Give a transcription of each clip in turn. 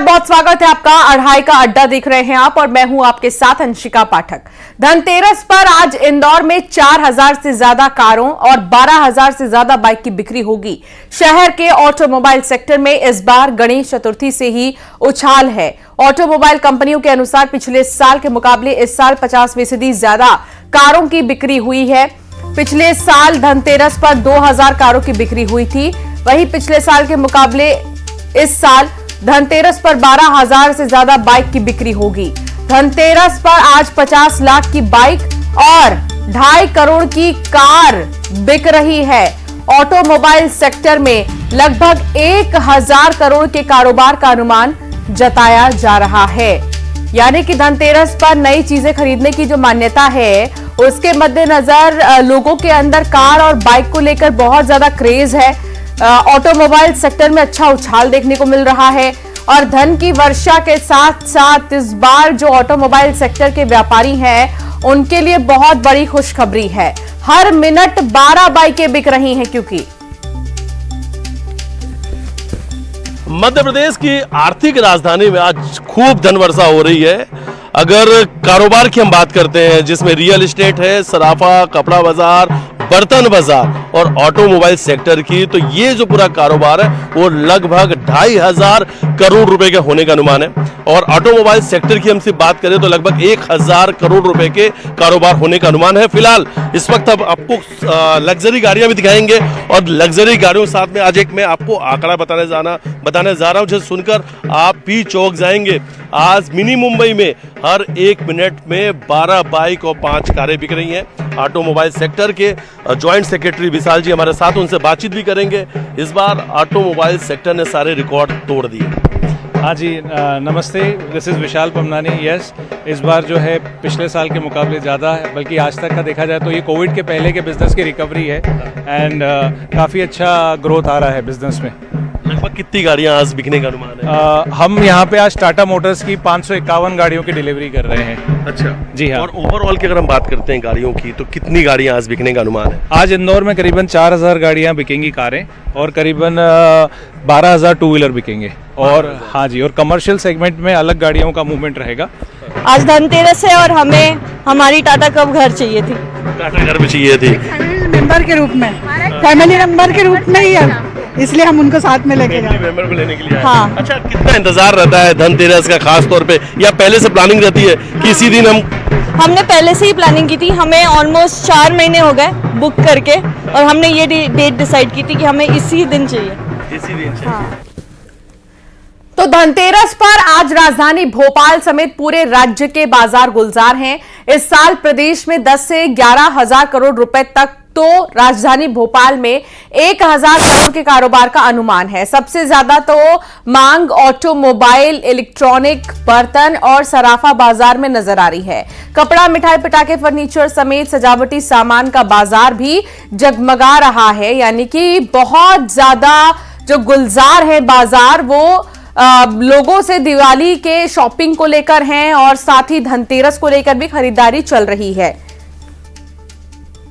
बहुत स्वागत है आपका। अढ़ाई का अड्डा देख रहे हैं आप और मैं हूं आपके साथ अंशिका पाठक। धनतेरस पर आज इंदौर में 4000 से ज्यादा कारों और 12000 से ज्यादा बाइक की बिक्री होगी। शहर के ऑटोमोबाइल सेक्टर में इस बार गणेश चतुर्थी से ही उछाल है। ऑटोमोबाइल कंपनियों के अनुसार पिछले साल के मुकाबले इस साल 50% ज्यादा कारों की बिक्री हुई है। पिछले साल धनतेरस पर 2000 कारों की बिक्री हुई थी, वहीं पिछले साल के मुकाबले इस साल धनतेरस पर 12000 से ज्यादा बाइक की बिक्री होगी। धनतेरस पर आज 50 लाख की बाइक और 2.5 करोड़ की कार बिक रही है। ऑटोमोबाइल सेक्टर में लगभग 1000 करोड़ के कारोबार का अनुमान जताया जा रहा है। यानी कि धनतेरस पर नई चीजें खरीदने की जो मान्यता है, उसके मद्देनजर लोगों के अंदर कार और बाइक को लेकर बहुत ज्यादा क्रेज है। ऑटोमोबाइल सेक्टर में अच्छा उछाल देखने को मिल रहा है और धन की वर्षा के साथ साथ इस बार जो ऑटोमोबाइल सेक्टर के व्यापारी हैं, उनके लिए बहुत बड़ी खुशखबरी है। हर मिनट 12 बाइकें बिक रही हैं, क्योंकि मध्य प्रदेश की आर्थिक राजधानी में आज खूब धन वर्षा हो रही है। अगर कारोबार की हम बात करते हैं, जिसमें रियल एस्टेट है, सराफा, कपड़ा बाजार, बर्तन बाजार और ऑटोमोबाइल सेक्टर की, तो ये जो पूरा कारोबार है वो लगभग 2500 करोड़ रुपए का होने का अनुमान है। और ऑटोमोबाइल सेक्टर की हमसे बात करें तो लगभग 1000 करोड़ रुपए के कारोबार होने का अनुमान है। फिलहाल इस वक्त अब आपको लग्जरी गाड़ियां भी दिखाएंगे और लग्जरी गाड़ियों के साथ में आज एक मैं आपको आंकड़ा बताने जा रहा हूं, जिसे सुनकर आप भी चौंक जाएंगे। आज मिनी मुंबई में हर 1 मिनट में 12 बाइक और 5 कारें बिक रही हैं। ऑटोमोबाइल सेक्टर के जॉइंट सेक्रेटरी विशाल जी हमारे साथ, उनसे बातचीत भी करेंगे। इस बार ऑटोमोबाइल सेक्टर ने सारे रिकॉर्ड तोड़ दिए। हाँ जी, नमस्ते, this is Vishal Pamnani. Yes, इस बार जो है पिछले साल के मुकाबले ज़्यादा है, बल्कि आज तक का देखा जाए तो ये कोविड के पहले के बिजनेस की रिकवरी है एंड काफ़ी अच्छा ग्रोथ आ रहा है बिजनेस में। लगभग कितनी गाड़ियां आज बिकने का अनुमान है? हम यहाँ पे आज टाटा मोटर्स की 551 गाड़ियों की डिलीवरी कर रहे हैं। अच्छा जी हाँ। और ओवरऑल की अगर हम बात करते हैं गाड़ियों की, तो कितनी गाड़ियां आज बिकने का अनुमान है? आज इंदौर में करीबन 4000 गाड़ियाँ बिकेंगी कारें और करीबन 12000 टू व्हीलर बिकेंगे। और हाँ जी, और कमर्शियल सेगमेंट में अलग गाड़ियों का मूवमेंट रहेगा। आज धनतेरस है और हमें हमारी टाटा कब घर चाहिए थी। टाटा घर में चाहिए थी, मेंबर के रूप में, फैमिली मेंबर के रूप में ही है, इसलिए हम उनको साथ में लेके गए। मेंबर को लेने के लिए। हाँ। अच्छा, कितना इंतजार रहता है धनतेरस का खास तौर पे, या पहले से प्लानिंग रहती है कि इसी दिन हमने पहले से ही प्लानिंग की थी। हमें ऑलमोस्ट 4 महीने हो गए बुक करके और हमने ये डेट डिसाइड की थी कि हमें इसी दिन चाहिए। इसी दिन चाहिए। हाँ। तो धनतेरस पर आज राजधानी भोपाल समेत पूरे राज्य के बाजार गुलजार हैं। इस साल प्रदेश में 10 से 11,000 करोड़ रुपए तक, तो राजधानी भोपाल में 1000 करोड़ के कारोबार का अनुमान है। सबसे ज्यादा तो मांग ऑटोमोबाइल, इलेक्ट्रॉनिक, बर्तन और सराफा बाजार में नजर आ रही है। कपड़ा, मिठाई, पटाखे, फर्नीचर समेत सजावटी सामान का बाजार भी जगमगा रहा है। यानी कि बहुत ज्यादा जो गुलजार है बाजार, वो लोगों से दिवाली के शॉपिंग को लेकर हैं और साथ ही धनतेरस को लेकर भी खरीदारी चल रही है।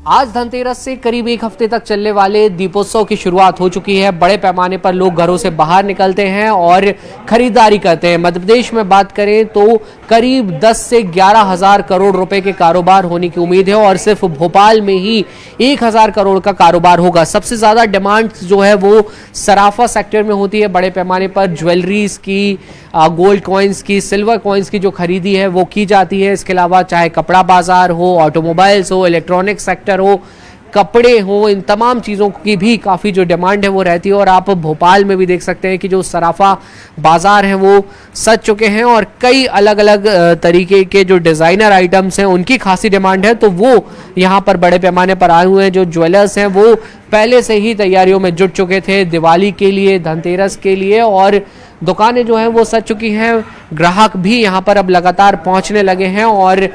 आज धनतेरस से करीब 1 हफ्ते तक चलने वाले दीपोत्सव की शुरुआत हो चुकी है। बड़े पैमाने पर लोग घरों से बाहर निकलते हैं और खरीदारी करते हैं। मध्य प्रदेश में बात करें तो करीब 10 से 11,000 करोड़ रुपए के कारोबार होने की उम्मीद है और सिर्फ भोपाल में ही 1000 करोड़ का कारोबार होगा। सबसे ज्यादा डिमांड जो है वो सराफा सेक्टर में होती है। बड़े पैमाने पर ज्वेलरीज की, गोल्ड कॉइन्स की, सिल्वर कॉइन्स की जो खरीदी है वो की जाती है। इसके अलावा चाहे कपड़ा बाजार हो, ऑटोमोबाइल्स हो, इलेक्ट्रॉनिक सेक्टर हो, कपड़े हो, इन तमाम चीज़ों की भी काफ़ी जो डिमांड है वो रहती है। और आप भोपाल में भी देख सकते हैं कि जो सराफा बाजार हैं वो सज चुके हैं और कई अलग अलग तरीके के जो डिज़ाइनर आइटम्स हैं उनकी खासी डिमांड है, तो वो यहाँ पर बड़े पैमाने पर आए हुए हैं। जो ज्वेलर्स हैं वो पहले से ही तैयारियों में जुट चुके थे दिवाली के लिए, धनतेरस के लिए, और दुकानें जो हैं वो सज चुकी हैं। ग्राहक भी यहाँ पर अब लगातार पहुँचने लगे हैं और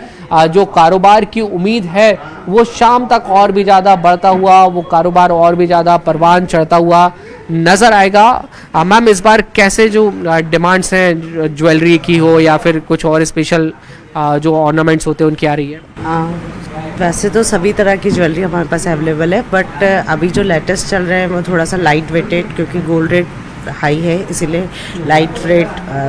जो कारोबार की उम्मीद है वो शाम तक और भी ज़्यादा बढ़ता हुआ, वो कारोबार और भी ज़्यादा परवान चढ़ता हुआ नज़र आएगा। मैम, इस बार कैसे जो डिमांड्स हैं ज्वेलरी की हो या फिर कुछ और स्पेशल जो ऑर्नामेंट्स होते हैं उनकी आ रही है? वैसे तो सभी तरह की ज्वेलरी हमारे पास अवेलेबल है, बट अभी जो लेटेस्ट चल रहे हैं वो थोड़ा सा लाइट वेटेड, क्योंकि गोल्ड रेट हाई है, इसीलिए लाइट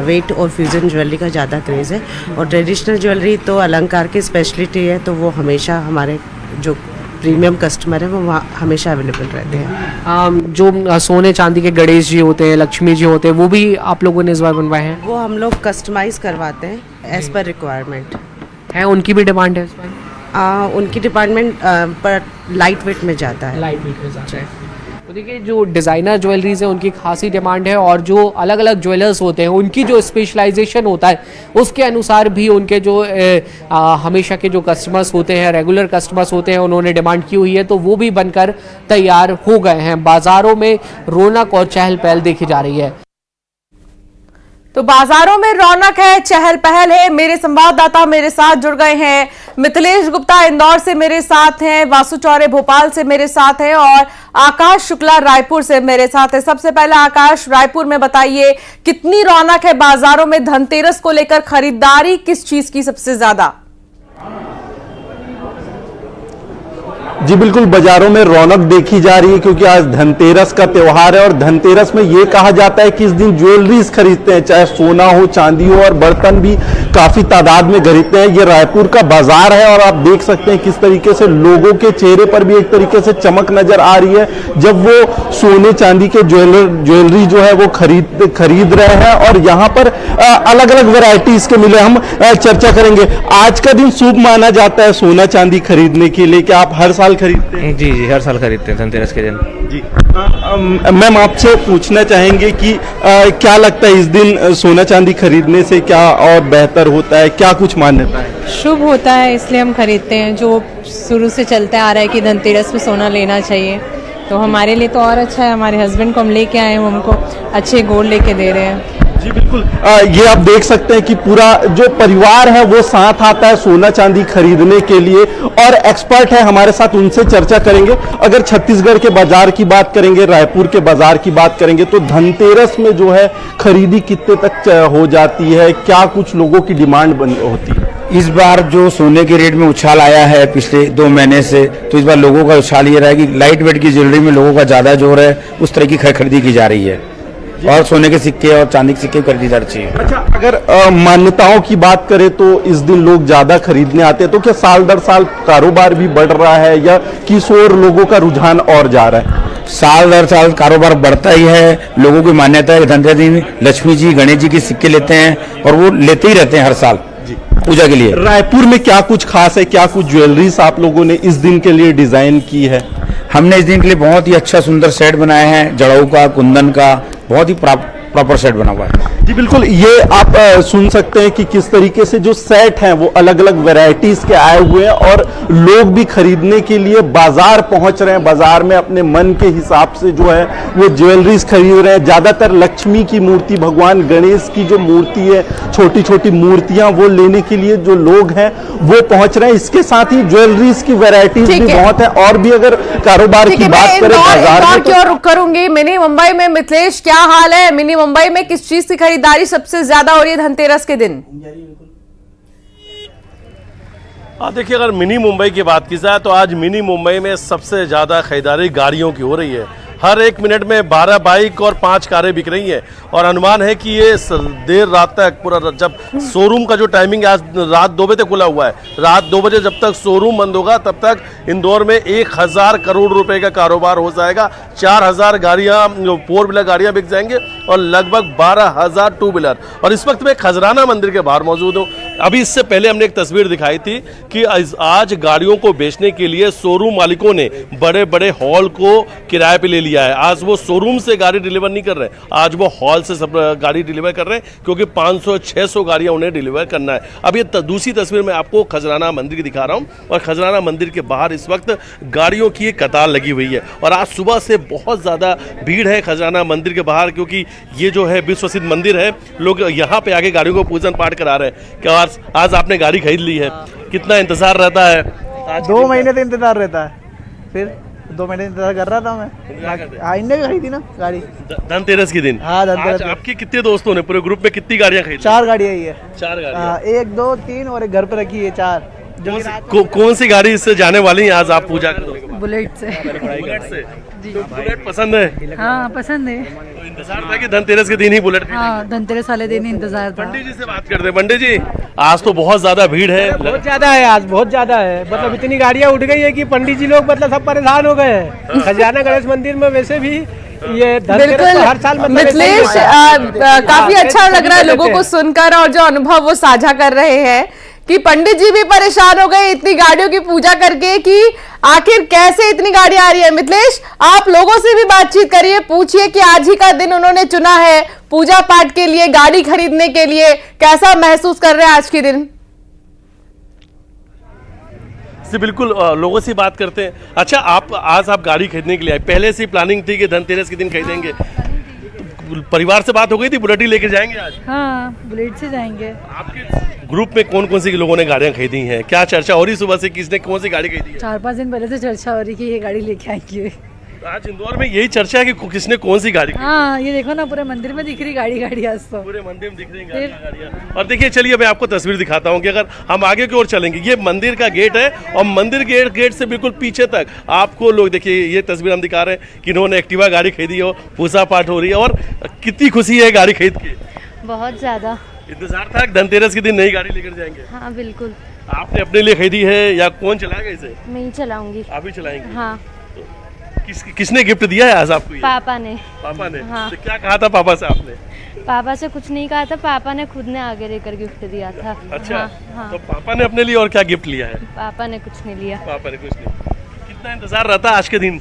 वेट और फ्यूजन ज्वेलरी का ज़्यादा क्रेज़ है। और ट्रेडिशनल ज्वेलरी तो अलंकार की स्पेशलिटी है, तो वो हमेशा हमारे जो प्रीमियम कस्टमर है वो वहाँ हमेशा अवेलेबल रहते हैं। जो सोने चांदी के गणेश जी होते हैं, लक्ष्मी जी होते हैं, वो भी आप लोगों ने इस बार बनवाए हैं? वो हम लोग कस्टमाइज करवाते हैं एज पर रिक्वायरमेंट है। उनकी भी डिमांड है इस बार? उनकी डिपार्टमेंट पर लाइट वेट में जाता है। लाइट वेट में जाता है। तो देखिए, जो डिज़ाइनर ज्वेलरीज है उनकी खासी डिमांड है, और जो अलग अलग ज्वेलर्स होते हैं उनकी जो स्पेशलाइजेशन होता है उसके अनुसार भी उनके जो हमेशा के जो कस्टमर्स होते हैं, रेगुलर कस्टमर्स होते हैं, उन्होंने डिमांड की हुई है, तो वो भी बनकर तैयार हो गए हैं। बाज़ारों में रौनक और चहल पहल देखी जा रही है। तो बाजारों में रौनक है, चहल पहल है। मेरे संवाददाता मेरे साथ जुड़ गए हैं। मिथिलेश गुप्ता इंदौर से मेरे साथ हैं, वासु चौरे भोपाल से मेरे साथ हैं और आकाश शुक्ला रायपुर से मेरे साथ है। सबसे पहले आकाश, रायपुर में बताइए कितनी रौनक है बाजारों में? धनतेरस को लेकर खरीदारी किस चीज की सबसे ज्यादा? जी बिल्कुल, बाजारों में रौनक देखी जा रही है क्योंकि आज धनतेरस का त्योहार है और धनतेरस में ये कहा जाता है कि इस दिन ज्वेलरीज खरीदते हैं, चाहे सोना हो, चांदी हो, और बर्तन भी काफी तादाद में खरीदते हैं। ये रायपुर का बाजार है और आप देख सकते हैं किस तरीके से लोगों के चेहरे पर भी एक तरीके से चमक नजर आ रही है जब वो सोने चांदी के ज्वेलरी जो है वो खरीद रहे हैं। और यहाँ पर अलग अलग वेराइटीज के मिले, हम चर्चा करेंगे। आज का दिन शुभ माना जाता है सोना चांदी खरीदने के लिए, क्या आप हर साल खरीदते हैं? जी जी, हर साल खरीदते हैं धनतेरस के दिन। जी मैम, आपसे पूछना चाहेंगे कि क्या लगता है इस दिन सोना चांदी खरीदने से क्या और बेहतर होता है, क्या कुछ मान्यता है? शुभ होता है, इसलिए हम खरीदते हैं। जो शुरू से चलता आ रहा है कि धनतेरस में सोना लेना चाहिए, तो हमारे लिए तो और अच्छा है। हमारे हस्बैंड को हम लेके आए हैं, वो हमको अच्छे गोल्ड लेके दे रहे हैं। जी बिल्कुल, ये आप देख सकते हैं कि पूरा जो परिवार है वो साथ आता है सोना चांदी खरीदने के लिए, और एक्सपर्ट है हमारे साथ, उनसे चर्चा करेंगे। अगर छत्तीसगढ़ के बाजार की बात करेंगे, रायपुर के बाजार की बात करेंगे, तो धनतेरस में जो है खरीदी कितने तक हो जाती है, क्या कुछ लोगों की डिमांड होती है? इस बार जो सोने के रेट में उछाल आया है पिछले 2 महीने से, तो इस बार लोगों का उछाल ये रहा है कि लाइट वेट की ज्वेलरी में लोगों का ज्यादा जोर है, उस तरह की खरीदी की जा रही है और सोने के सिक्के और चांदी के सिक्के खरीदी जानी चाहिए। अच्छा, अगर मान्यताओं की बात करें तो इस दिन लोग ज्यादा खरीदने आते हैं, तो क्या साल दर साल कारोबार भी बढ़ रहा है या किशोर लोगों का रुझान और जा रहा है? साल दर साल कारोबार बढ़ता ही है। लोगों की मान्यता है कि धनतेरस में लक्ष्मी जी, गणेश जी के सिक्के लेते हैं और वो लेते ही रहते हैं हर साल पूजा के लिए। रायपुर में क्या कुछ खास है, क्या कुछ ज्वेलरीज आप लोगों ने इस दिन के लिए डिजाइन की है? हमने इस दिन के लिए बहुत ही अच्छा सुंदर सेट बनाए हैं, जड़ाऊ का, कुंदन का, बहुत ही प्रॉपर सेट बना हुआ है। जी बिल्कुल, ये आप सुन सकते हैं कि किस तरीके से जो सेट हैं वो अलग अलग वैरायटीज के आए हुए हैं और लोग भी खरीदने के लिए बाजार पहुंच रहे हैं। बाजार में अपने मन के हिसाब से जो है वो ज्वेलरीज खरीद रहे हैं। ज्यादातर लक्ष्मी की मूर्ति, भगवान गणेश की जो मूर्ति है, छोटी छोटी मूर्तियां, वो लेने के लिए जो लोग हैं वो पहुंच रहे हैं। इसके साथ ही ज्वेलरीज की वैरायटीज भी बहुत है। और भी अगर कारोबार की बात करें बाजार में, की ओर रुख करूंगी। मिनी मुंबई में मिथिलेश, क्या हाल है? मिनी मुंबई में किस चीज की खरीदारी सबसे ज्यादा हो रही है धनतेरस के दिन? देखिए, अगर मिनी मुंबई की बात की जाए तो आज मिनी मुंबई में सबसे ज़्यादा खरीदारी गाड़ियों की हो रही है। हर 1 मिनट में 12 बाइक और 5 कारें बिक रही हैं और अनुमान है कि ये देर रात तक पूरा, जब शोरूम का जो टाइमिंग आज रात 2 बजे तक खुला हुआ है, रात 2 बजे जब तक शोरूम बंद होगा तब तक इंदौर में 1000 करोड़ रुपए का कारोबार हो जाएगा। 4000 गाड़ियाँ, 4 व्हीलर गाड़ियाँ बिक जाएंगे और लगभग 12000 2 व्हीलर। और इस वक्त मैं खजराना मंदिर के बाहर मौजूद हूँ। अभी इससे पहले हमने एक तस्वीर दिखाई थी कि आज गाड़ियों को बेचने के लिए शोरूम मालिकों ने बड़े बड़े हॉल को किराए पे ले लिया है। आज वो शोरूम से गाड़ी डिलीवर नहीं कर रहे, आज वो हॉल से सब गाड़ी डिलीवर कर रहे हैं, क्योंकि 500-600 गाड़ियां उन्हें डिलीवर करना है। अब ये दूसरी तस्वीर में आपको खजराना मंदिर की दिखा रहा हूं और खजराना मंदिर के बाहर इस वक्त गाड़ियों की एक कतार लगी हुई है और आज सुबह से बहुत ज़्यादा भीड़ है खजराना मंदिर के बाहर, क्योंकि ये जो है विश्व प्रसिद्ध मंदिर है। लोग यहाँ पे आके गाड़ियों को पूजन पाठ करा रहे हैं। क्या आज आपने गाड़ी खरीद ली है? कितना इंतजार रहता है? 2 महीने से इंतजार रहता है, फिर 2 महीने इंतजार कर रहा था मैं। हाँ, इनने भी खरीदी ना गाड़ी धनतेरस के दिन। हाँ, धनतेरस। आपके कितने दोस्तों ने पूरे ग्रुप में कितनी गाड़ियाँ खरीदी? 4 गाड़ियाँ ही है। 4 गाड़ियाँ, 1 2 3 और एक घर पे रखी है 4। कौन सी गाड़ी इससे जाने वाली है आज आप पूजा करने के बाद? बुलेट से। बुलेट से। बुलेट पसंद है? हाँ पसंद है। तो इंतजार था कि धनतेरस के दिन ही बुलेट खरीदेंगे? हाँ धनतेरस वाले दिन इंतजार था। पंडित जी से बात करते हैं। पंडित जी, आज तो बहुत ज्यादा भीड़ है। बहुत ज्यादा है, आज बहुत ज्यादा है। मतलब इतनी गाड़ियाँ उठ गई है कि पंडित जी लोग मतलब सब परेशान हो गए हैं। खजाना गणेश मंदिर में वैसे भी ये बिल्कुल हर साल मतलब मिथिलेश, काफी अच्छा लग रहा है लोगों को सुनकर और जो अनुभव वो साझा कर रहे हैं कि पंडित जी भी परेशान हो गए इतनी गाड़ियों की पूजा करके कि आखिर कैसे इतनी गाड़ियां आ रही है। मिथिलेश, आप लोगों से भी बातचीत करिए, पूछिए कि आज ही का दिन उन्होंने चुना है पूजा पाठ के लिए, गाड़ी खरीदने के लिए, कैसा महसूस कर रहे हैं आज के दिन? जी बिल्कुल, लोगों से बात करते हैं। अच्छा, आज आप गाड़ी खरीदने के लिए आए, पहले से प्लानिंग थी कि धनतेरस के दिन खरीदेंगे? परिवार से बात हो गई थी, बुलेट ही लेकर जाएंगे आज? हाँ बुलेट से जाएंगे। आपके ग्रुप में कौन कौन सी लोगों ने गाड़ियां खरीदी हैं? क्या चर्चा हो रही सुबह से, किसने कौन सी गाड़ी खरीदी है? 4-5 दिन पहले से चर्चा हो रही कि ये गाड़ी लेके आएंगे। आज इंदौर में यही चर्चा है कि किसने कौन सी गाड़ी खरीदी? हाँ ये देखो ना, पूरे मंदिर में दिख रही गाड़ी आज तो। पूरे मंदिर में दिख रही गाड़ियां। और देखिए, चलिए मैं आपको तस्वीर दिखाता हूं कि अगर हम आगे की ओर चलेंगे, ये मंदिर का गेट है और मंदिर गेट से बिल्कुल पीछे तक आपको लोग, देखिए ये तस्वीर हम दिखा रहे हैं कि इन्होंने एक्टिवा गाड़ी खरीदी हो, पूजा पाठ हो रही है और कितनी खुशी है गाड़ी खरीद के। बहुत ज़्यादा इंतजार था कि धनतेरस के दिन नई गाड़ी लेकर जाएंगे? हाँ बिल्कुल। आपने अपने लिए खरीदी है या कौन चलाएगा इसे? मैं ही चलाऊंगी। आप ही चलाएंगे? हाँ। किसने गिफ्ट दिया है आज आपको ये? पापा ने। पापा ने? हाँ। तो क्या कहा था पापा से आपने? पापा से कुछ नहीं कहा था, पापा ने खुद ने आगे लेकर गिफ्ट दिया था। अच्छा। हाँ। तो पापा ने अपने लिए और क्या गिफ्ट लिया है? पापा ने कुछ नहीं लिया। पापा ने कुछ नहीं। कितना इंतजार रहता आज के दिन?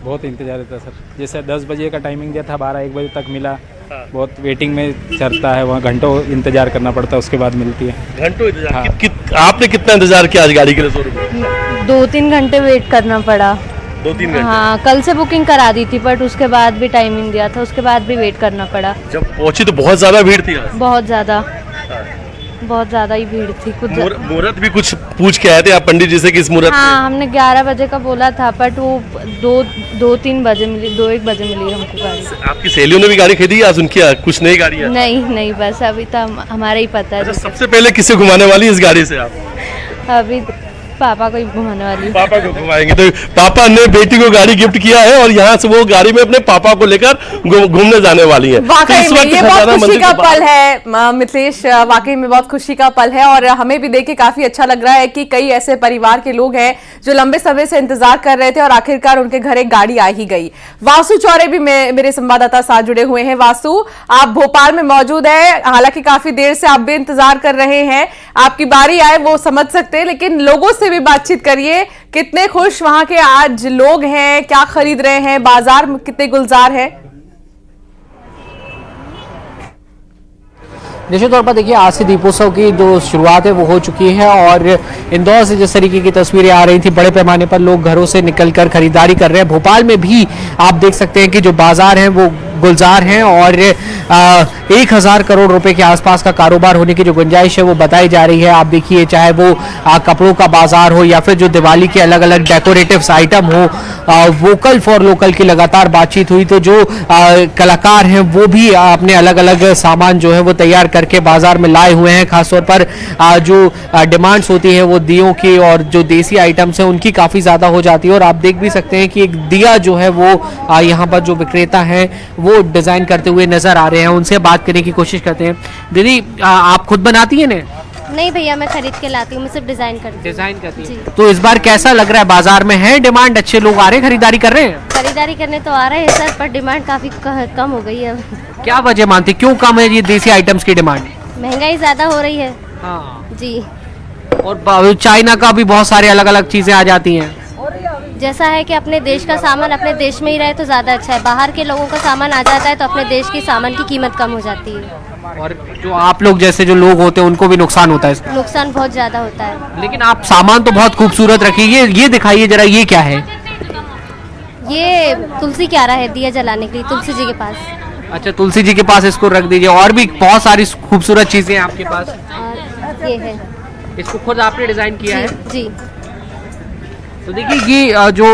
बहुत इंतजार रहता सर, जैसे 10 बजे का टाइमिंग दिया था, 12-1 बजे तक मिला। बहुत वेटिंग में चलता है, वहाँ घंटों इंतजार करना पड़ता है, उसके बाद मिलती है। घंटों इंतजार? हाँ। आपने कितना इंतजार किया आज गाड़ी के लिए शोरूम में? 2-3 घंटे वेट करना पड़ा। 2-3 घंटे? हाँ, कल से बुकिंग करा दी थी, बट उसके बाद भी टाइमिंग दिया था, उसके बाद भी वेट करना पड़ा। जब पहुंची तो बहुत ज्यादा भीड़ थी आज? बहुत ज्यादा ही भीड़ थी। कुछ मुहूर्त भी कुछ पूछ के आए थे आप पंडित जी से कि इस मुहूर्त? हाँ, हमने 11 बजे का बोला था, बट वो 2-3 बजे मिली, 2-1 बजे मिली हमको गाड़ी। आपकी सहेलियों ने भी गाड़ी खरीदी आज उनकी कुछ नई गाड़ी है? नहीं, बस अभी तो हमारा ही पता है। अच्छा, सबसे पहले किसे घुमाने वाली इस गाड़ी से आप? अभी पापा को ही घुमाने वाली। पापा को घुमाएंगे। तो पापा ने बेटी को गाड़ी गिफ्ट किया है और यहाँ से वो गाड़ी में अपने पापा को लेकर घूमने जाने वाली है। वाकई में ये बहुत खुशी का पल है मिथिलेश, वाकई में बहुत खुशी का पल है और हमें भी देख के काफी अच्छा लग रहा है कि कई ऐसे परिवार के लोग हैं जो लंबे समय से इंतजार कर रहे थे और आखिरकार उनके घर एक गाड़ी आ ही गई। वासु चौरे भी मेरे संवाददाता साथ जुड़े हुए हैं। वासु, आप भोपाल में मौजूद है, हालांकि काफी देर से आप भी इंतजार कर रहे हैं, आपकी बारी आए वो समझ सकते हैं, लेकिन लोगों से भी बातचीत करिए, कितने खुश वहां के आज लोग हैं, क्या खरीद रहे हैं, बाजार में कितने गुलजार है? निश्चित तौर पर देखिए, आज से दीपोत्सव की जो शुरुआत है वो हो चुकी है और इंदौर से जिस तरीके की तस्वीरें आ रही थी, बड़े पैमाने पर लोग घरों से निकलकर खरीदारी कर रहे हैं। भोपाल में भी आप देख सकते हैं कि जो बाजार हैं वो गुलजार हैं और 1000 करोड़ रुपए के आसपास का कारोबार होने की जो गुंजाइश है वो बताई जा रही है। आप देखिए, चाहे वो कपड़ों का बाजार हो या फिर जो दिवाली के अलग अलग डेकोरेटिव्स आइटम हो, वोकल फॉर लोकल की लगातार बातचीत हुई, तो जो कलाकार हैं वो भी अपने अलग अलग सामान जो है वो तैयार करके बाजार में लाए हुए हैं। खासतौर पर जो डिमांड्स होती है वो दियों की और जो देसी आइटम्स हैं उनकी काफी ज्यादा हो जाती है और आप देख भी सकते हैं कि एक दिया जो है वो यहाँ पर जो विक्रेता हैं वो डिजाइन करते हुए नजर आ रहे हैं। उनसे बात करने की कोशिश करते हैं। दीदी, आप खुद बनाती हैं? नहीं भैया, मैं खरीद के लाती हूँ, मैं सिर्फ डिजाइन करती हूँ। डिजाइन करती हैं? तो इस बार कैसा लग रहा है, बाजार में है डिमांड, अच्छे लोग आ रहे हैं, खरीदारी कर रहे हैं? खरीदारी करने तो आ रहे हैं सर, पर डिमांड काफी कम हो गई है। क्या वजह मानते, क्यों कम है ये देसी आइटम्स की डिमांड? महंगाई ज्यादा हो रही है। हाँ जी, और चाइना का भी बहुत सारे अलग अलग चीजें आ जाती हैं। जैसा है कि अपने देश का सामान अपने देश में ही रहे तो ज्यादा अच्छा है। बाहर के लोगों का सामान आ जाता है तो अपने देश की सामान की कीमत कम हो जाती है और जो आप लोग जैसे जो लोग होते हैं उनको भी नुकसान होता है इसका? नुकसान बहुत ज्यादा होता है। लेकिन आप सामान तो बहुत खूबसूरत रखिए, ये दिखाइए जरा, ये क्या है? ये तुलसी क्यारा है, दिया जलाने के लिए तुलसी जी के पास। अच्छा, तुलसी जी के पास इसको रख दीजिए। और भी बहुत सारी खूबसूरत चीजें हैं आपके पास। और ये है, इसको खुद आपने डिजाइन किया है? जी। तो देखिए, ये जो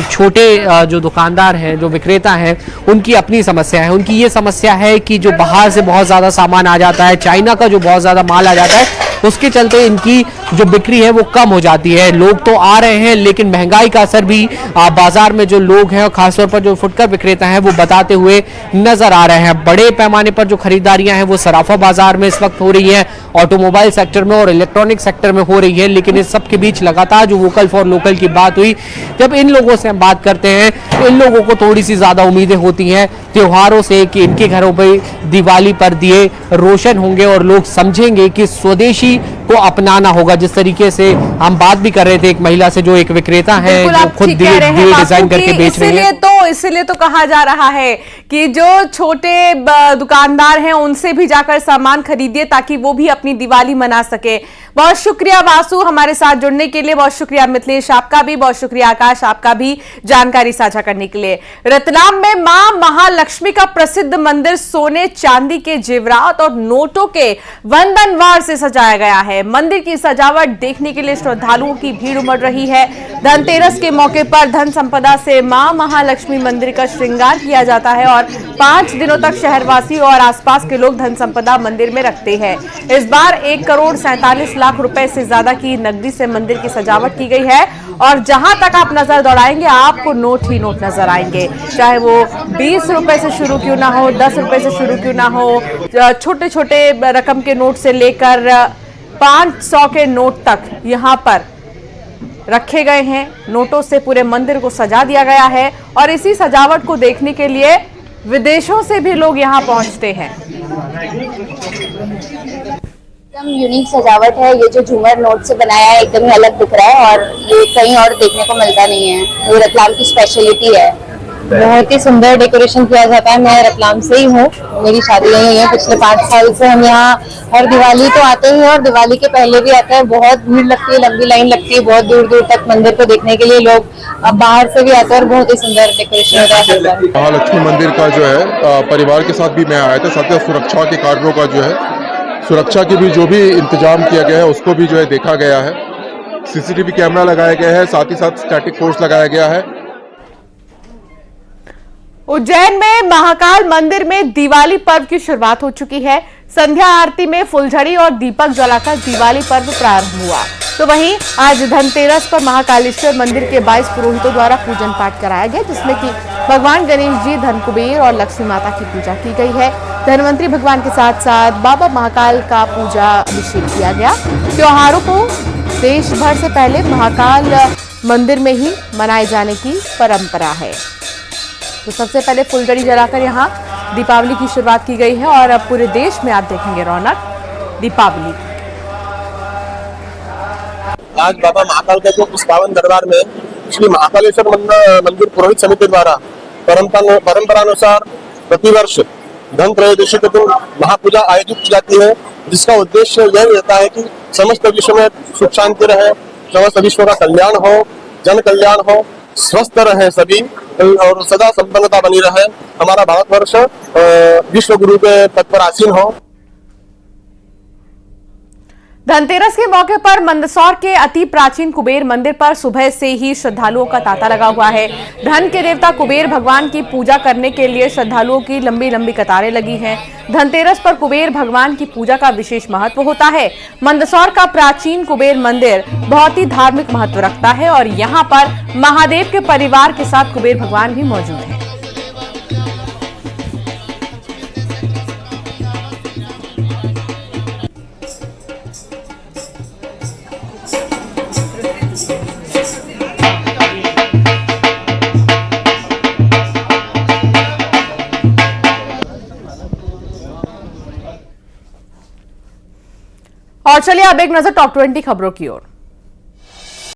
छोटे जो दुकानदार हैं, जो विक्रेता हैं, उनकी अपनी समस्या है। उनकी ये समस्या है कि जो बाहर से बहुत ज़्यादा सामान आ जाता है, चाइना का जो बहुत ज़्यादा माल आ जाता है, उसके चलते इनकी जो बिक्री है वो कम हो जाती है। लोग तो आ रहे हैं लेकिन महंगाई का असर भी बाजार में जो लोग हैं और खासतौर पर जो फुटकर विक्रेता हैं वो बताते हुए नजर आ रहे हैं। बड़े पैमाने पर जो खरीदारियां हैं वो सराफा बाजार में इस वक्त हो रही है, ऑटोमोबाइल सेक्टर में और इलेक्ट्रॉनिक सेक्टर में हो रही है। लेकिन इस सब के बीच लगातार जो वोकल फॉर लोकल की बात हुई, जब इन लोगों से हम बात करते हैं तो इन लोगों को थोड़ी सी ज्यादा उम्मीदें होती हैं त्योहारों से कि इनके घरों पर दिवाली पर दिए रोशन होंगे और लोग समझेंगे कि स्वदेशी को अपनाना होगा। जिस तरीके से हम बात भी कर रहे थे एक महिला से जो एक विक्रेता है जो खुद दिए डिजाइन करके बेच रही है, इसीलिए तो कहा जा रहा है कि जो छोटे दुकानदार हैं उनसे भी जाकर सामान खरीदिए ताकि वो भी अपनी दिवाली मना सके। बहुत शुक्रिया वासु हमारे साथ जुड़ने के लिए, बहुत शुक्रिया मिथिलेश आपका भी, बहुत शुक्रिया आकाश आपका भी जानकारी साझा करने के लिए। रतलाम में मां महालक्ष्मी का प्रसिद्ध मंदिर सोने चांदी के जेवरात और नोटों के वंदनवार से सजाया गया है। मंदिर की सजावट देखने के लिए श्रद्धालुओं की भीड़ उमड़ रही है। धनतेरस के मौके पर धन संपदा से मां महालक्ष्मी मंदिर का श्रृंगार किया जाता है और 5 दिनों तक शहरवासी और आसपास के लोग धन संपदा मंदिर में रखते हैं। इस बार 1,47,00,000 रुपए से ज्यादा की नकदी से मंदिर की सजावट की गई है और जहां तक आप नजर दौड़ाएंगे आपको नोट ही नोट नजर आएंगे, चाहे वो 20 रुपए से शुरू क्यों ना हो, 10 रुपए से शुरू क्यों ना हो, छोटे छोटे रकम के नोट से लेकर 500 के नोट तक यहां पर रखे गए हैं। नोटों से पूरे मंदिर को सजा दिया गया है और इसी सजावट को देखने के लिए विदेशों से भी लोग यहां पहुंचते हैं। एकदम यूनिक सजावट है, ये जो झूमर नोट से बनाया है एकदम ही अलग दिख रहा है और ये कहीं और देखने को मिलता नहीं है। ये रतलाम की स्पेशलिटी है। बहुत ही सुंदर डेकोरेशन किया जाता है। मैं रतलाम से ही हूँ, मेरी शादी यही हुई है। पिछले 5 साल से हम यहाँ हर दिवाली तो आते हैं और दिवाली के पहले भी आते हैं। बहुत भीड़ लगती है, लंबी लाइन लगती है, बहुत दूर दूर तक मंदिर को देखने के लिए लोग बाहर से भी आते हैं और बहुत ही सुंदर डेकोरेशन होता है। महालक्ष्मी मंदिर का जो है परिवार के साथ भी मैं आया था, साथ ही सुरक्षा के कारणों का जो है सुरक्षा की भी जो भी इंतजाम किया गया है उसको भी जो है देखा गया है। सीसीटीवी कैमरा लगाया गया है, साथ ही साथ स्टैटिक फोर्स लगाया गया है। उज्जैन में महाकाल मंदिर में दिवाली पर्व की शुरुआत हो चुकी है। संध्या आरती में फुलझड़ी और दीपक जलाकर दिवाली पर्व प्रारंभ हुआ। तो वहीं आज धनतेरस पर महाकालेश्वर मंदिर के 22 पुरोहितों द्वारा पूजन पाठ कराया गया, जिसमें कि भगवान गणेश जी, धन कुबेर और लक्ष्मी माता की पूजा की गई है। धनवंतरी भगवान के साथ साथ बाबा महाकाल का पूजा अभिषेक किया गया। त्योहारों को देश भर से पहले महाकाल मंदिर में ही मनाए जाने की परंपरा है। तो सबसे पहले फुलझड़ी जलाकर यहाँ दीपावली की शुरुआत की गई है और अब पूरे देश में आप देखेंगे रौनक दीपावली की। आज बाबा महाकाल के इस पावन दरबार में श्री महाकालेश्वर मंदिर पुरोहित समिति द्वारा परंपरानुसार प्रतिवर्ष धन त्रयोदशी के दिन महापूजा आयोजित की जाती है, जिसका उद्देश्य यह रहता है कि समस्त विश्व में सुख शांति रहे, समस्त विश्व का कल्याण हो, जन कल्याण हो, स्वस्थ रहे सभी और सदा संपन्नता बनी रहे, हमारा भारतवर्ष विश्व गुरु के पद पर आसीन हो। धनतेरस के मौके पर मंदसौर के अति प्राचीन कुबेर मंदिर पर सुबह से ही श्रद्धालुओं का तांता लगा हुआ है। धन के देवता कुबेर भगवान की पूजा करने के लिए श्रद्धालुओं की लंबी लंबी कतारें लगी हैं। धनतेरस पर कुबेर भगवान की पूजा का विशेष महत्व होता है। मंदसौर का प्राचीन कुबेर मंदिर बहुत ही धार्मिक महत्व रखता है और यहाँ पर महादेव के परिवार के साथ कुबेर भगवान भी मौजूद है। और चलिए अब एक नजर टॉप 20 खबरों की ओर।